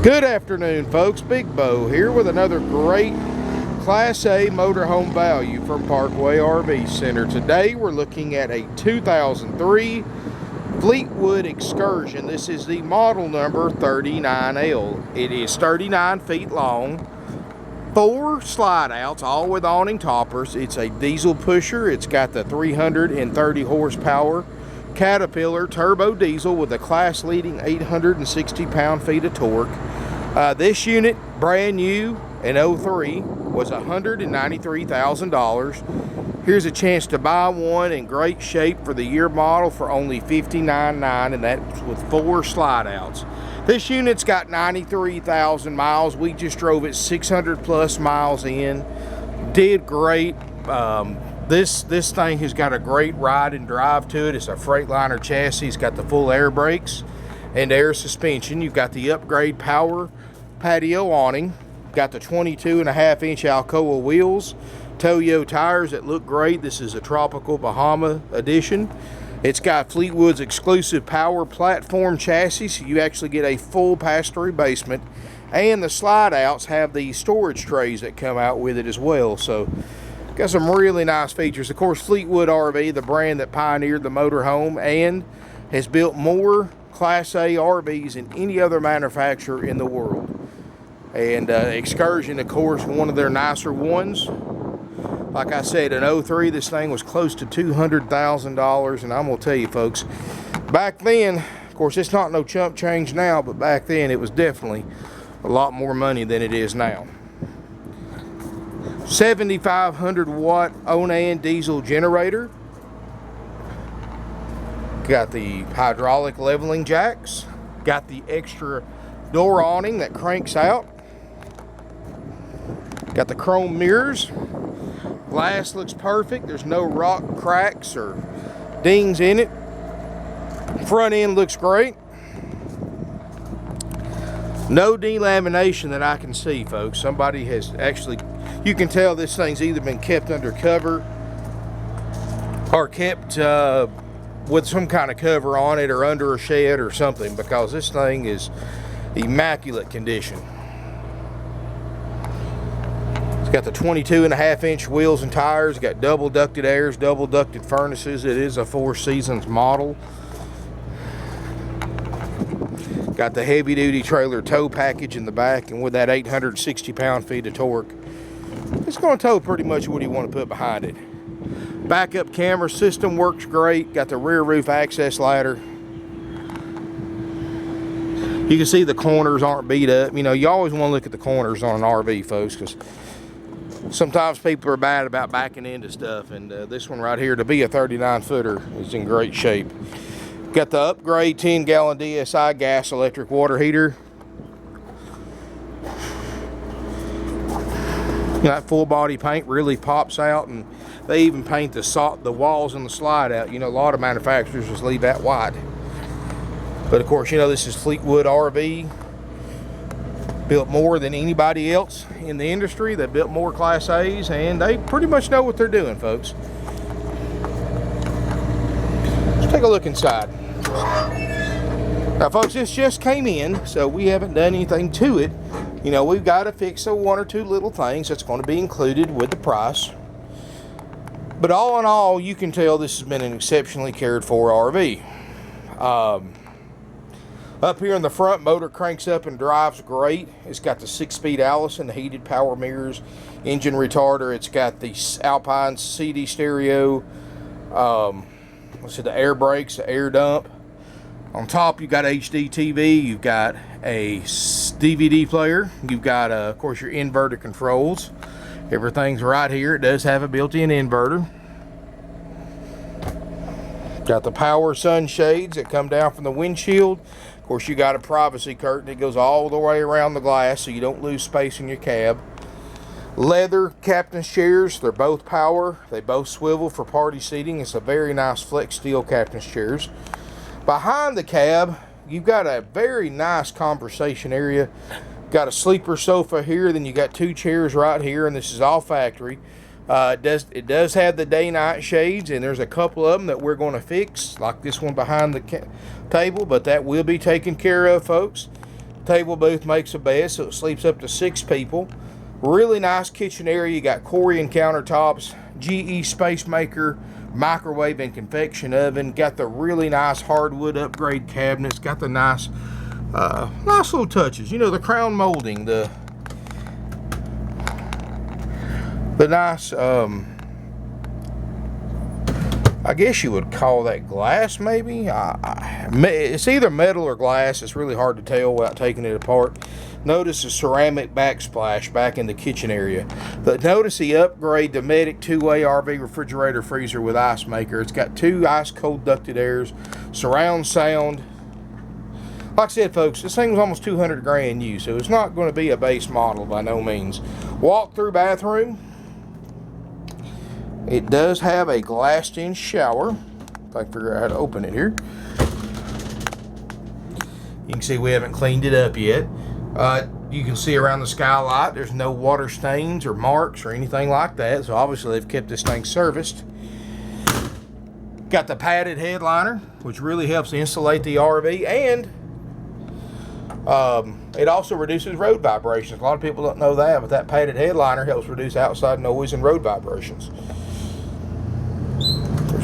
Good afternoon, folks. Big Bo here with another great Class A motorhome value from Parkway RV Center. Today we're looking at a 2003 Fleetwood Excursion. This is the model number 39L. It is 39 feet long, 4 slide outs, all with awning toppers. It's a diesel pusher. It's got the 330 horsepower Caterpillar turbo diesel with a class leading 860 pound-feet of torque. This unit, brand new in 03, was $193,000. Here's a chance to buy one in great shape for the year model for only $59,900, and that's with 4 slide outs. This unit's got 93,000 miles. We just drove it 600 plus miles in. Did great. This thing has got a great ride and drive to it. It's a Freightliner chassis. It's got the full air brakes and air suspension. You've got the upgrade power patio awning. Got the 22.5-inch Alcoa wheels. Toyo tires that look great. This is a tropical Bahama edition. It's got Fleetwood's exclusive power platform chassis, so you actually get a full pass-through basement. And the slide outs have the storage trays that come out with it as well. So got some really nice features. Of course, Fleetwood RV, the brand that pioneered the motorhome and has built more Class A RVs than any other manufacturer in the world. And Excursion, of course, one of their nicer ones. Like I said, in 03, this thing was close to $200,000. And I'm going to tell you, folks, back then, of course, it's not no chump change now, but back then it was definitely a lot more money than it is now. 7,500 watt awning diesel generator. Got the hydraulic leveling jacks. Got the extra door awning that cranks out. Got the chrome mirrors. Glass looks perfect. There's no rock cracks or dings in it. Front end looks great. No delamination that I can see, folks. Somebody has actually, you can tell this thing's either been kept under cover or kept with some kind of cover on it or under a shed or something, because this thing is immaculate condition. It's got the 22.5-inch wheels and tires. It's got double ducted airs, double ducted furnaces. It is a 4 seasons model. Got the heavy duty trailer tow package in the back, and with that 860 pound-feet of torque, it's going to tow pretty much what you want to put behind it. Backup camera system works great. Got the rear roof access ladder. You can see the corners aren't beat up. You know, you always want to look at the corners on an RV, folks, because sometimes people are bad about backing into stuff, and this one right here, to be a 39-footer, is in great shape. Got the upgrade 10-gallon DSI gas electric water heater. That full body paint really pops out, and they even paint the walls and the slide out. You know, a lot of manufacturers just leave that white. But of course, you know, this is Fleetwood RV. Built more than anybody else in the industry. They built more Class A's, and they pretty much know what they're doing, folks. Let's take a look inside. Now, folks, this just came in, so we haven't done anything to it. You know, we've got to fix 1 or 2 little things that's going to be included with the price. But all in all, you can tell this has been an exceptionally cared for RV. Up here in the front, motor cranks up and drives great. It's got the 6-speed Allison, the heated power mirrors, engine retarder. It's got the Alpine CD stereo. Let's see, the air brakes, the air dump. On top, you've got HD TV. You've got a DVD player. You've got, of course, your inverter controls. Everything's right here. It does have a built-in inverter. Got the power sunshades that come down from the windshield. Of course, you got a privacy curtain that goes all the way around the glass so you don't lose space in your cab. Leather captain's chairs. They're both power. They both swivel for party seating. It's a very nice flex steel captain's chairs. Behind the cab, you've got a very nice conversation area. Got a sleeper sofa here. Then you got 2 chairs right here, and this is all factory. It does have the day-night shades, and there's a couple of them that we're going to fix, like this one behind the table, but that will be taken care of, folks. Table booth makes a bed, so it sleeps up to 6 people. Really nice kitchen area. You got Corian countertops, GE Space Maker, microwave and convection oven. Got the really nice hardwood upgrade cabinets. Got the nice little touches. You know, the crown molding, the nice, I guess you would call that glass, maybe. It's either metal or glass. It's really hard to tell without taking it apart. Notice the ceramic backsplash back in the kitchen area. But notice the upgrade, the Medic 2-way RV refrigerator freezer with ice maker. It's got 2 ice cold ducted airs, surround sound. Like I said, folks, this thing was almost 200 grand new, so it's not going to be a base model by no means. Walk-through bathroom. It does have a glassed-in shower. If I can figure out how to open it here. You can see we haven't cleaned it up yet. You can see around the skylight there's no water stains or marks or anything like that, so obviously they've kept this thing serviced. Got the padded headliner, which really helps insulate the RV, and it also reduces road vibrations. A lot of people don't know that, but that padded headliner helps reduce outside noise and road vibrations.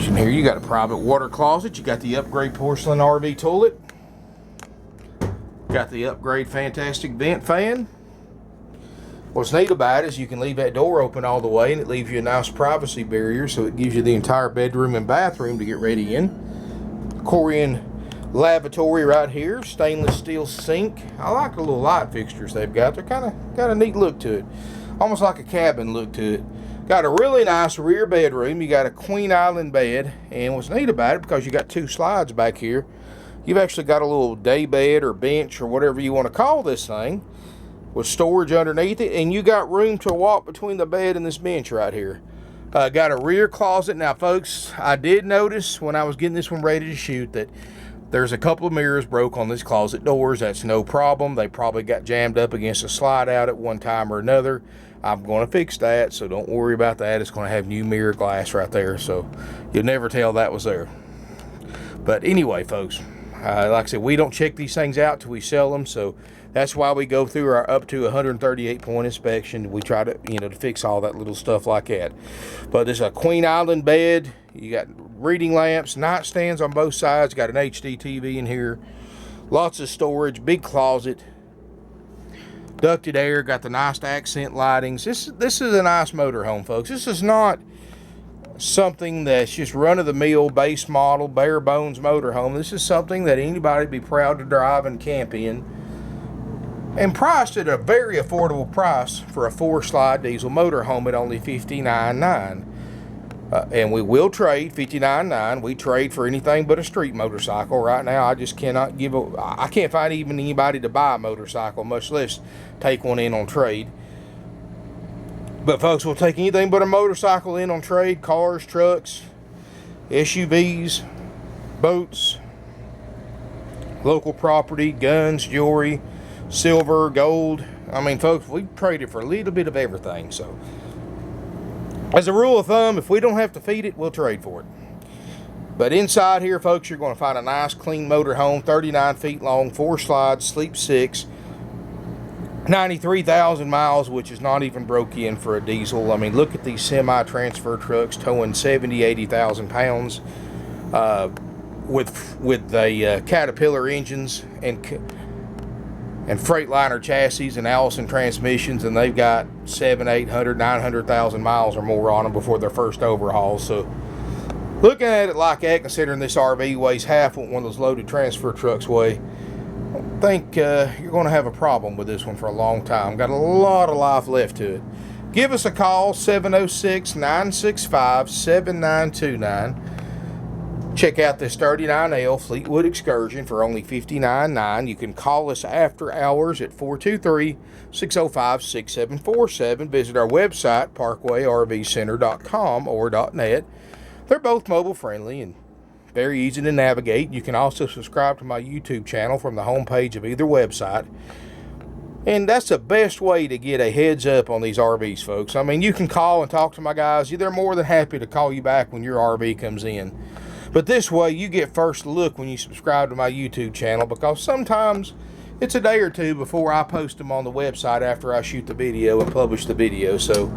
In here you got a private water closet. You got the upgrade porcelain RV toilet. Got the upgrade fantastic vent fan. What's neat about it is you can leave that door open all the way and it leaves you a nice privacy barrier, so it gives you the entire bedroom and bathroom to get ready in. Corian lavatory right here, stainless steel sink. I like the little light fixtures they've got. They're kind of got a neat look to it, almost like a cabin look to it. Got a really nice rear bedroom. You got a Queen Island bed, and what's neat about it, because you got 2 slides back here, you've actually got a little day bed or bench or whatever you want to call this thing with storage underneath it, and you got room to walk between the bed and this bench right here. Got a rear closet. Now, folks, I did notice when I was getting this one ready to shoot that there's a couple of mirrors broke on these closet doors. That's no problem. They probably got jammed up against a slide out at one time or another. I'm going to fix that, so don't worry about that. It's going to have new mirror glass right there, so you'll never tell that was there. But anyway, folks, like I said, we don't check these things out till we sell them, so that's why we go through our up to 138-point inspection. We try to, to fix all that little stuff like that. But there's a Queen Island bed. You got reading lamps, nightstands on both sides. Got an HD TV in here. Lots of storage, big closet. Ducted air, got the nice accent lightings. This is a nice motorhome, folks. This is not something that's just run-of-the-mill base model, bare bones motorhome. This is something that anybody would be proud to drive and camp in, and priced at a very affordable price for a 4-slide diesel motorhome at only $59,900. And we will trade $59,900. We trade for anything but a street motorcycle. Right now, I just cannot I can't find even anybody to buy a motorcycle, much less take one in on trade. But folks, we'll take anything but a motorcycle in on trade. Cars, trucks, SUVs, boats, local property, guns, jewelry, silver, gold. I mean, folks, we traded for a little bit of everything. So as a rule of thumb, if we don't have to feed it, we'll trade for it. But inside here, folks, you're going to find a nice, clean motorhome, 39 feet long, 4 slides, sleep 6, 93,000 miles, which is not even broke in for a diesel. I mean, look at these semi-transfer trucks towing 70, 80,000 pounds with the Caterpillar engines and Freightliner chassis and Allison transmissions, and they've got 700, 800, 900,000 miles or more on them before their first overhaul. So looking at it like that, considering this RV weighs half what one of those loaded transfer trucks weigh, I think you're going to have a problem with this one for a long time. Got a lot of life left to it. Give us a call, 706-965-7929. Check out this 39L Fleetwood Excursion for only $59,900. You can call us after hours at 423-605-6747. Visit our website, parkwayrvcenter.com or .net. They're both mobile friendly and very easy to navigate. You can also subscribe to my YouTube channel from the homepage of either website. And that's the best way to get a heads up on these RVs, folks. I mean, you can call and talk to my guys. They're more than happy to call you back when your RV comes in. But this way, you get first look when you subscribe to my YouTube channel, because sometimes it's a day or two before I post them on the website after I shoot the video and publish the video. So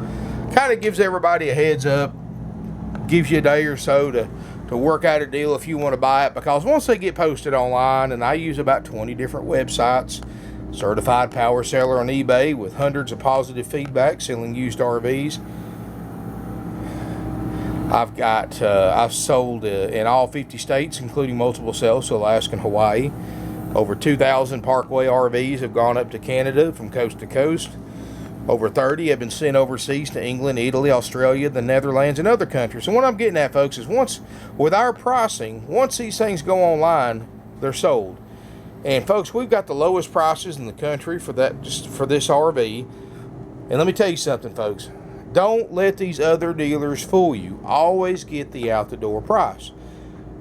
kind of gives everybody a heads up, gives you a day or so to work out a deal if you want to buy it, because once they get posted online, and I use about 20 different websites, certified power seller on eBay with hundreds of positive feedback selling used RVs. I've sold in all 50 states, including multiple sales to Alaska and Hawaii. Over 2,000 Parkway RVs have gone up to Canada from coast to coast. Over 30 have been sent overseas to England, Italy, Australia, the Netherlands, and other countries. And what I'm getting at, folks, is with our pricing, once these things go online, they're sold. And folks, we've got the lowest prices in the country for this RV. And let me tell you something, folks. Don't let these other dealers fool you. Always get the out-the-door price.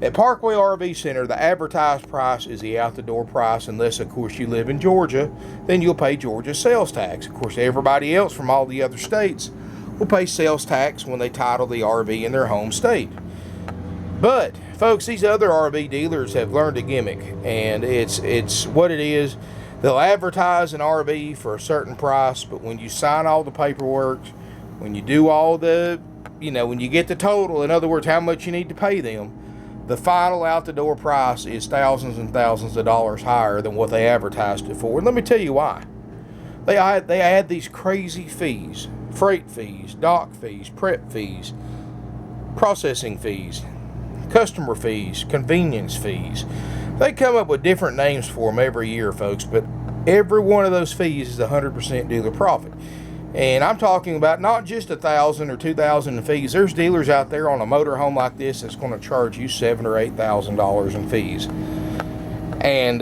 At Parkway RV Center, the advertised price is the out-the-door price, unless, of course, you live in Georgia. Then you'll pay Georgia sales tax. Of course, everybody else from all the other states will pay sales tax when they title the RV in their home state. But, folks, these other RV dealers have learned a gimmick, and it's what it is. They'll advertise an RV for a certain price, but when you sign all the paperwork, when you do all the, when you get the total, in other words, how much you need to pay them, the final out-the-door price is thousands and thousands of dollars higher than what they advertised it for. And let me tell you why. They add these crazy fees: freight fees, dock fees, prep fees, processing fees, customer fees, convenience fees. They come up with different names for them every year, folks, but every one of those fees is 100% dealer profit. And I'm talking about not just $1,000 or $2,000 in fees. There's dealers out there on a motorhome like this that's going to charge you $7,000 or $8,000 in fees. And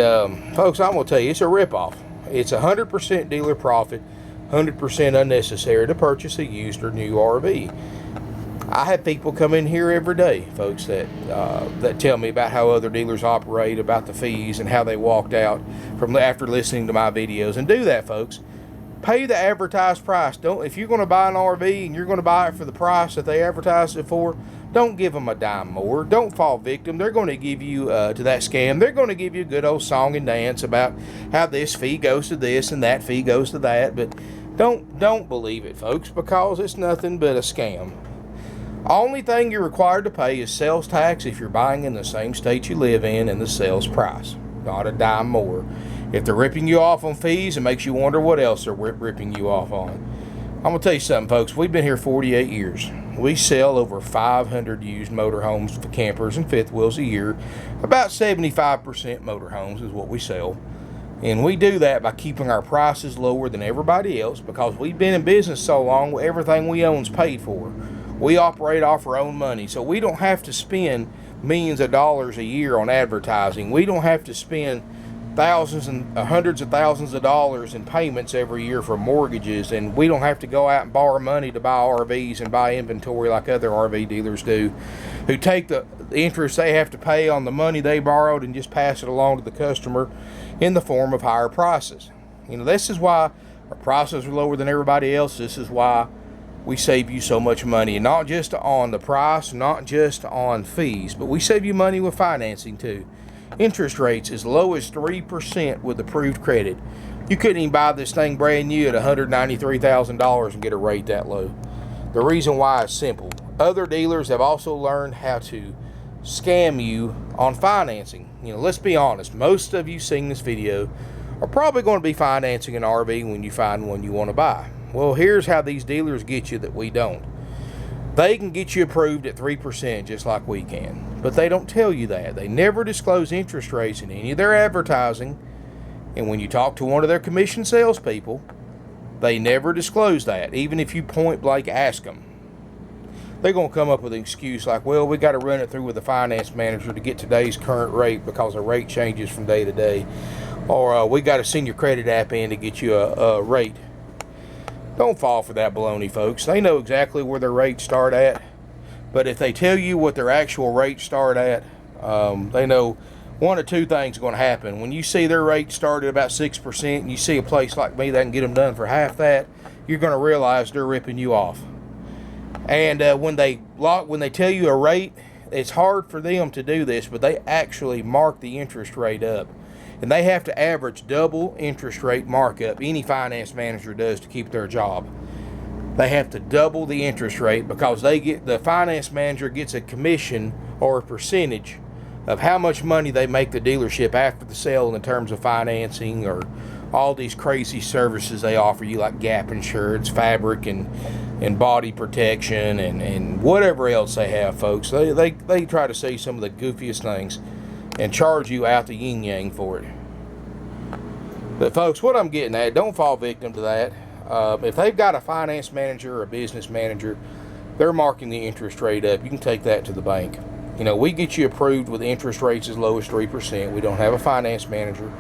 folks, I'm going to tell you, it's a ripoff. It's 100% dealer profit, 100% unnecessary to purchase a used or new RV. I have people come in here every day, folks, that tell me about how other dealers operate, about the fees, and how they walked out after listening to my videos. And do that, folks. Pay the advertised price. If you're going to buy an RV and you're going to buy it for the price that they advertised it for, don't give them a dime more. Don't fall victim. They're going to give you to that scam. They're going to give you a good old song and dance about how this fee goes to this and that fee goes to that. But don't believe it, folks, because it's nothing but a scam. Only thing you're required to pay is sales tax if you're buying in the same state you live in, and the sales price, not a dime more. If they're ripping you off on fees, it makes you wonder what else they're ripping you off on. I'm going to tell you something, folks. We've been here 48 years. We sell over 500 used motorhomes for campers and fifth wheels a year. About 75% motorhomes is what we sell. And we do that by keeping our prices lower than everybody else, because we've been in business so long, everything we own is paid for. We operate off our own money, so we don't have to spend millions of dollars a year on advertising. We don't have to spend thousands and hundreds of thousands of dollars in payments every year for mortgages, and we don't have to go out and borrow money to buy RVs and buy inventory like other RV dealers do, who take the interest they have to pay on the money they borrowed and just pass it along to the customer in the form of higher prices. This is why our prices are lower than everybody else. This is why we save you so much money, and not just on the price, not just on fees, but we save you money with financing too. Interest rates as low as 3% with approved credit. You couldn't even buy this thing brand new at $193,000 and get a rate that low. The reason why is simple. Other dealers have also learned how to scam you on financing. Let's be honest. Most of you seeing this video are probably going to be financing an RV when you find one you want to buy. Well, here's how these dealers get you that we don't. They can get you approved at 3% just like we can, but they don't tell you that. They never disclose interest rates in any of their advertising, and when you talk to one of their commission salespeople, they never disclose that, even if you point blank ask them. They're going to come up with an excuse like, well, we got to run it through with the finance manager to get today's current rate because the rate changes from day to day, or we got to send your credit app in to get you a rate. Don't fall for that baloney, folks. They know exactly where their rates start at. But if they tell you what their actual rates start at, they know one of two things is going to happen. When you see their rate start at about 6% and you see a place like me that can get them done for half that, you're going to realize they're ripping you off. And when they tell you a rate, it's hard for them to do this, but they actually mark the interest rate up. and they have to average double interest rate markup. Any finance manager does to keep their job. They have to double the interest rate because the finance manager gets a commission or a percentage of how much money they make the dealership after the sale in terms of financing or all these crazy services they offer you, like gap insurance, fabric and body protection and whatever else they have, folks. They try to say some of the goofiest things and charge you out the yin yang for it. But folks, what I'm getting at, don't fall victim to that. If they've got a finance manager or a business manager, they're marking the interest rate up. You can take that to the bank. You know, we get you approved with interest rates as low as 3%. We don't have a finance manager.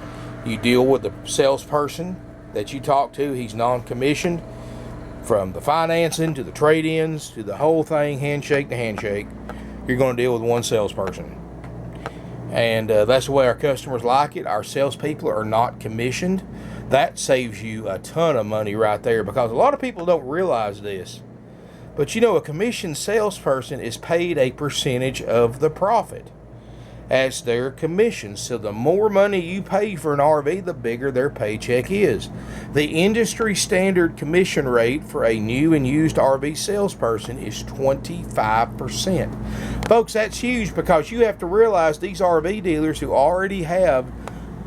You deal with the salesperson that you talk to. He's non-commissioned. From the financing to the trade-ins to the whole thing, handshake to handshake, you're going to deal with one salesperson. And that's the way our customers like it. Our salespeople are not commissioned. That saves you a ton of money right there, because a lot of people don't realize this. But you know, a commissioned salesperson is paid a percentage of the profit as their commission. So the more money you pay for an RV, the bigger their paycheck is. The industry standard commission rate for a new and used RV salesperson is 25%. Folks, that's huge, because you have to realize these RV dealers who already have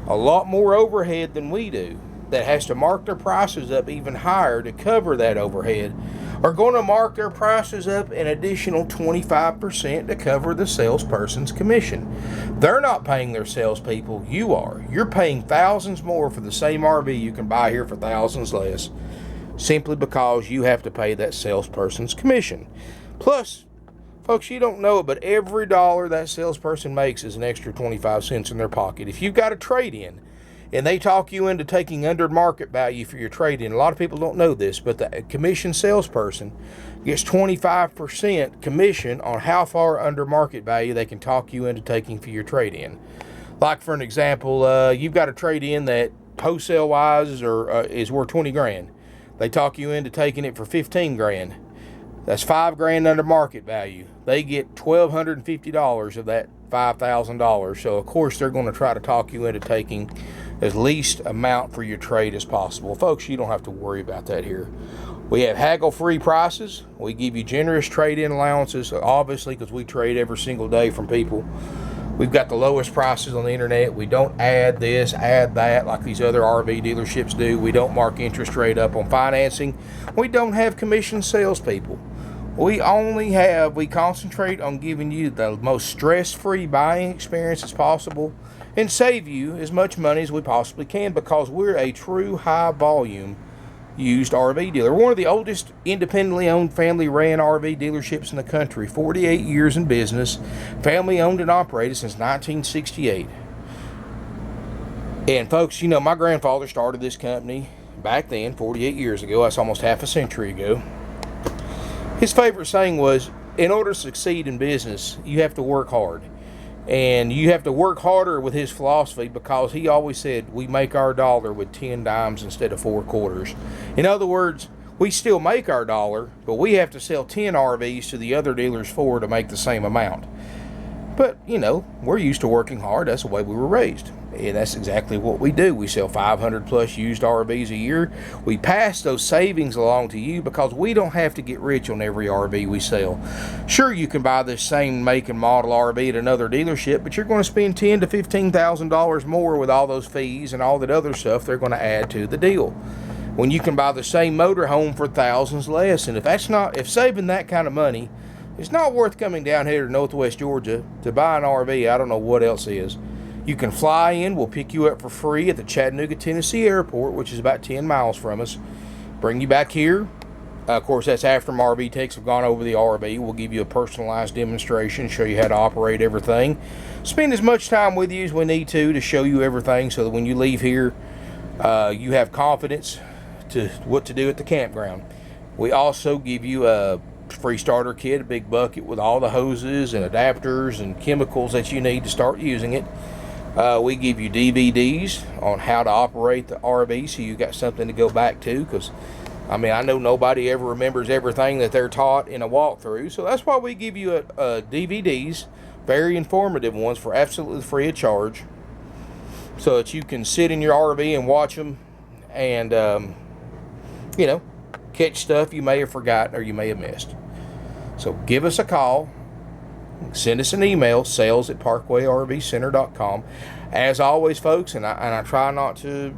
a lot more overhead than we do, that has to mark their prices up even higher to cover that overhead, are going to mark their prices up an additional 25% to cover the salesperson's commission. They're not paying their salespeople, you are. You're paying thousands more for the same RV you can buy here for thousands less, simply because you have to pay that salesperson's commission. Plus, folks, you don't know it, but every dollar that salesperson makes is an extra 25 cents in their pocket. If you've got a trade-in and they talk you into taking under market value for your trade-in, a lot of people don't know this, but the commission salesperson gets 25% commission on how far under market value they can talk you into taking for your trade-in. Like, for an example, you've got a trade-in that wholesale wise is worth 20 grand. They talk you into taking it for 15 grand. That's $5 under market value. They get $1,250 of that $5,000. So of course they're going to try to talk you into taking as least amount for your trade as possible. Folks, you don't have to worry about that here. We have haggle-free prices. We give you generous trade-in allowances, obviously, because we trade every single day from people. We've got the lowest prices on the internet. We don't add this, add that like these other RV dealerships do. We don't mark interest rate up on financing. We don't have commissioned salespeople. We concentrate on giving you the most stress-free buying experience as possible and save you as much money as we possibly can, because we're a true high-volume used RV dealer. We're one of the oldest independently owned family-ran RV dealerships in the country. 48 years in business, family-owned and operated since 1968. And folks, you know, my grandfather started this company back then, 48 years ago. That's almost half a century ago. His favorite saying was, in order to succeed in business, you have to work hard. And you have to work harder with his philosophy, because he always said, we make our dollar with 10 dimes instead of 4 quarters. In other words, we still make our dollar, but we have to sell 10 RVs to the other dealers 4 to make the same amount. But, you know, we're used to working hard. That's the way we were raised. And that's exactly what we do. We sell 500 plus used RVs a year. We pass those savings along to you, because we don't have to get rich on every RV we sell. Sure, you can buy this same make and model RV at another dealership, but you're going to spend $10,000 to $15,000 more with all those fees and all that other stuff they're going to add to the deal, when you can buy the same motorhome for thousands less. And if saving that kind of money, it's not worth coming down here to Northwest Georgia to buy an RV, I don't know what else is. You can fly in. We'll pick you up for free at the Chattanooga, Tennessee airport, which is about 10 miles from us. Bring you back here. Of course, that's after my RV techs have gone over the RV. We'll give you a personalized demonstration, show you how to operate everything. Spend as much time with you as we need to show you everything, so that when you leave here, you have confidence to what to do at the campground. We also give you a free starter kit, a big bucket with all the hoses and adapters and chemicals that you need to start using it. We give you DVDs on how to operate the RV, so you got something to go back to, because I mean, I know nobody ever remembers everything that they're taught in a walkthrough, so that's why we give you DVDs, very informative ones, for absolutely free of charge. so that you can sit in your RV and watch them and, you know, catch stuff you may have forgotten or you may have missed. So give us a call. Send us an email, sales@parkwayrvcenter.com. As always, folks, and I try not to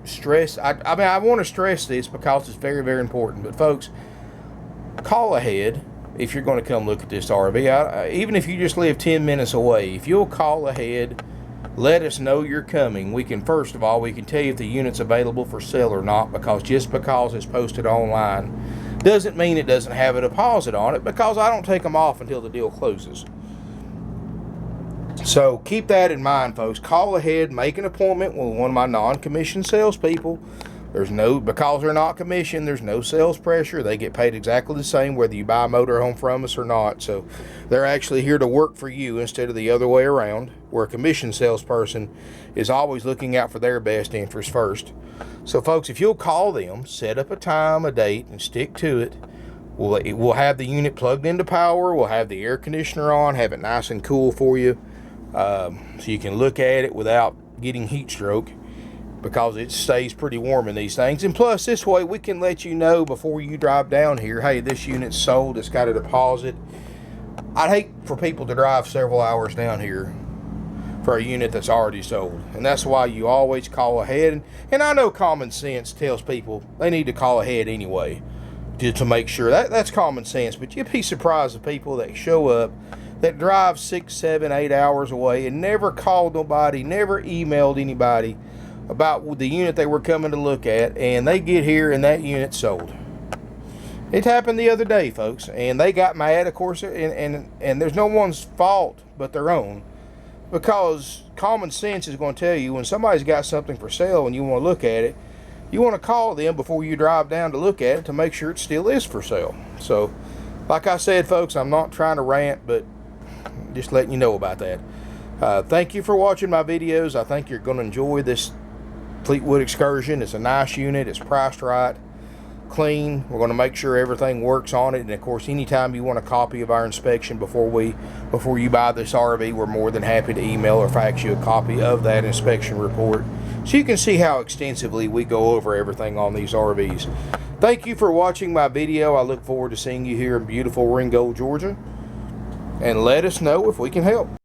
stress, I mean, I want to stress this because it's very, very important. But, folks, call ahead if you're going to come look at this RV. Even if you just live 10 minutes away, if you'll call ahead, let us know you're coming. We can, first of all, we can tell you if the unit's available for sale or not, because just because it's posted online doesn't mean it doesn't have a deposit on it, because I don't take them off until the deal closes. So keep that in mind, folks. Call ahead, make an appointment with one of my non-commissioned salespeople. Because they're not commissioned, there's no sales pressure. They get paid exactly the same whether you buy a motorhome from us or not. So they're actually here to work for you instead of the other way around, where a commissioned salesperson is always looking out for their best interest first. So, folks, if you'll call them, set up a time, a date, and stick to it, we'll have the unit plugged into power. We'll have the air conditioner on, have it nice and cool for you, so you can look at it without getting heat stroke, because it stays pretty warm in these things. And plus, this way we can let you know before you drive down here, hey, this unit's sold, it's got a deposit. I'd hate for people to drive several hours down here for a unit that's already sold. And that's why you always call ahead. And I know common sense tells people they need to call ahead anyway to make sure. That's common sense. But you'd be surprised at people that show up, that drive 6, 7, 8 hours away and never called nobody, never emailed anybody about the unit they were coming to look at, and they get here and that unit's sold. It happened the other day, folks, and they got mad, of course, and there's no one's fault but their own, because common sense is going to tell you when somebody's got something for sale and you want to look at it, you want to call them before you drive down to look at it to make sure it still is for sale. So, like I said, folks, I'm not trying to rant, but just letting you know about that. Thank you for watching my videos. I think you're going to enjoy this Fleetwood Excursion. It's a nice unit. It's priced right, clean. We're going to make sure everything works on it. And of course, anytime you want a copy of our inspection before you buy this RV, we're more than happy to email or fax you a copy of that inspection report, so you can see how extensively we go over everything on these RVs. Thank you for watching my video. I look forward to seeing you here in beautiful Ringgold, Georgia, and let us know if we can help.